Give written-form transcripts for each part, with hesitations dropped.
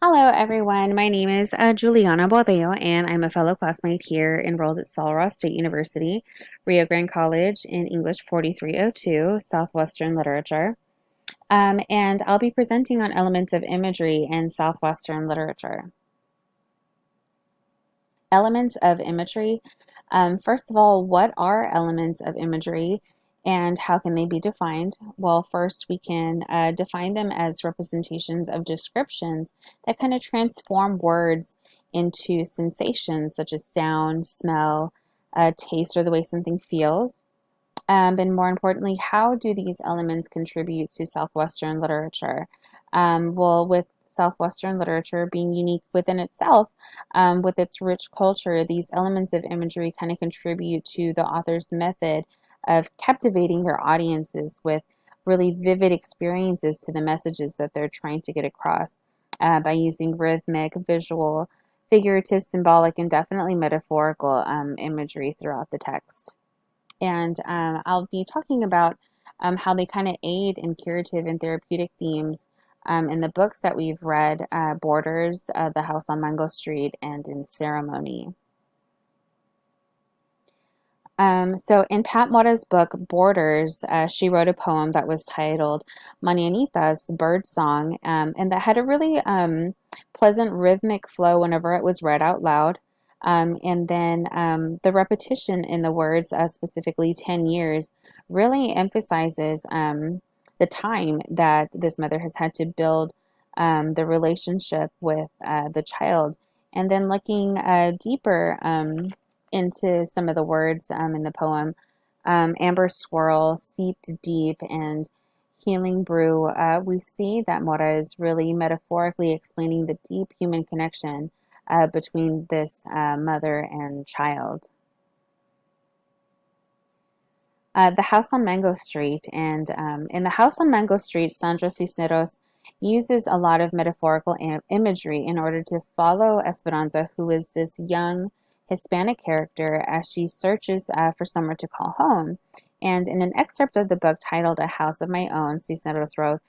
Hello, everyone. My name is Juliana Bordeo, and I'm a fellow classmate here enrolled at Colorado State University, Rio Grande College in English 4302, Southwestern Literature. And I'll be presenting on elements of imagery in Southwestern literature. Elements of imagery. First of all, what are elements of imagery and how can they be defined? Well, first we can define them as representations of descriptions that kind of transform words into sensations such as sound, smell, taste, or the way something feels. And more importantly, how do these elements contribute to Southwestern literature? Well, with Southwestern literature being unique within itself, with its rich culture, these elements of imagery kind of contribute to the author's method of captivating their audiences with really vivid experiences to the messages that they're trying to get across by using rhythmic, visual, figurative, symbolic, and definitely metaphorical imagery throughout the text. And I'll be talking about how they kind of aid in curative and therapeutic themes in the books that we've read, Borders, The House on Mango Street, and in Ceremony. So in Pat Mora's book, Borders, she wrote a poem that was titled Mañanitas, Bird Song, and that had a really pleasant rhythmic flow whenever it was read out loud. And then the repetition in the words, specifically 10 years, really emphasizes the time that this mother has had to build the relationship with the child. And then looking deeper into some of the words in the poem, amber swirl, steeped deep, and healing brew, we see that Mora is really metaphorically explaining the deep human connection between this mother and child. The House on Mango Street, and in The House on Mango Street, Sandra Cisneros uses a lot of metaphorical imagery in order to follow Esperanza, who is this young Hispanic character, as she searches for somewhere to call home. And in an excerpt of the book titled A House of My Own, Cisneros wrote,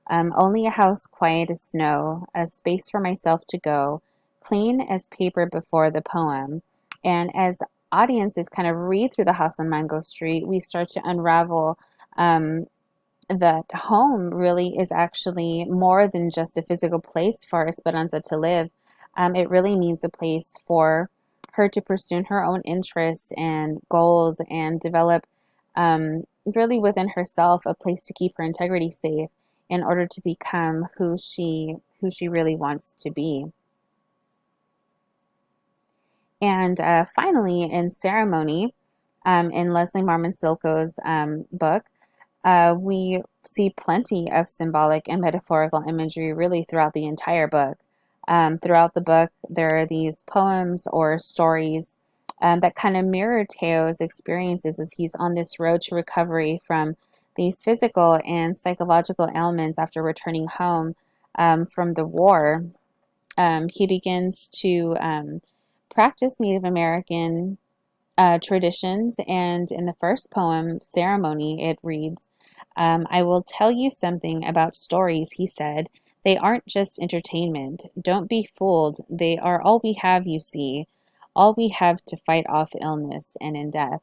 only a house quiet as snow, a space for myself to go, clean as paper before the poem. And as audiences kind of read through The House on Mango Street, we start to unravel that home really is actually more than just a physical place for Esperanza to live. It really means a place for her to pursue her own interests and goals and develop really within herself a place to keep her integrity safe in order to become who she really wants to be. And finally, in Ceremony, in Leslie Marmon Silko's book, we see plenty of symbolic and metaphorical imagery really throughout the entire book. Throughout the book, there are these poems or stories that kind of mirror Teo's experiences as he's on this road to recovery from these physical and psychological ailments after returning home from the war. He begins to practice Native American traditions, and in the first poem, Ceremony, it reads, I will tell you something about stories, he said. They aren't just entertainment. Don't be fooled. They are all we have, you see, all we have to fight off illness and in death.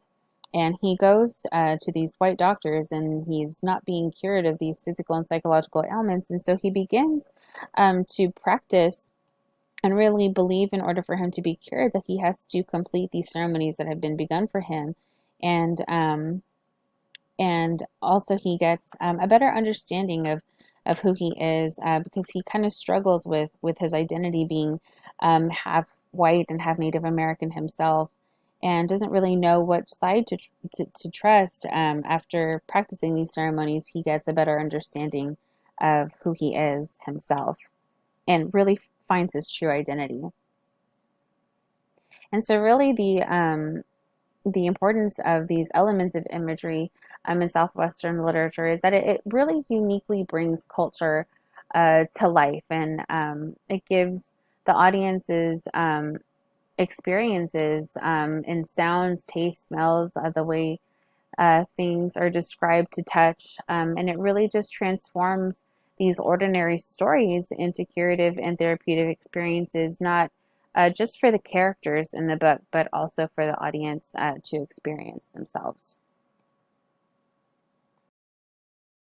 And he goes to these white doctors, and he's not being cured of these physical and psychological ailments. And so he begins to practice and really believe in order for him to be cured that he has to complete these ceremonies that have been begun for him. And also he gets a better understanding of who he is because he kind of struggles with his identity being half white and half Native American himself, and doesn't really know which side to trust. After practicing these ceremonies, he gets a better understanding of who he is himself and really finds his true identity. And so really the importance of these elements of imagery in Southwestern literature is that it really uniquely brings culture to life, and it gives the audiences experiences in sounds, taste, smells, the way things are described to touch, and it really just transforms these ordinary stories into curative and therapeutic experiences, not just for the characters in the book, but also for the audience to experience themselves.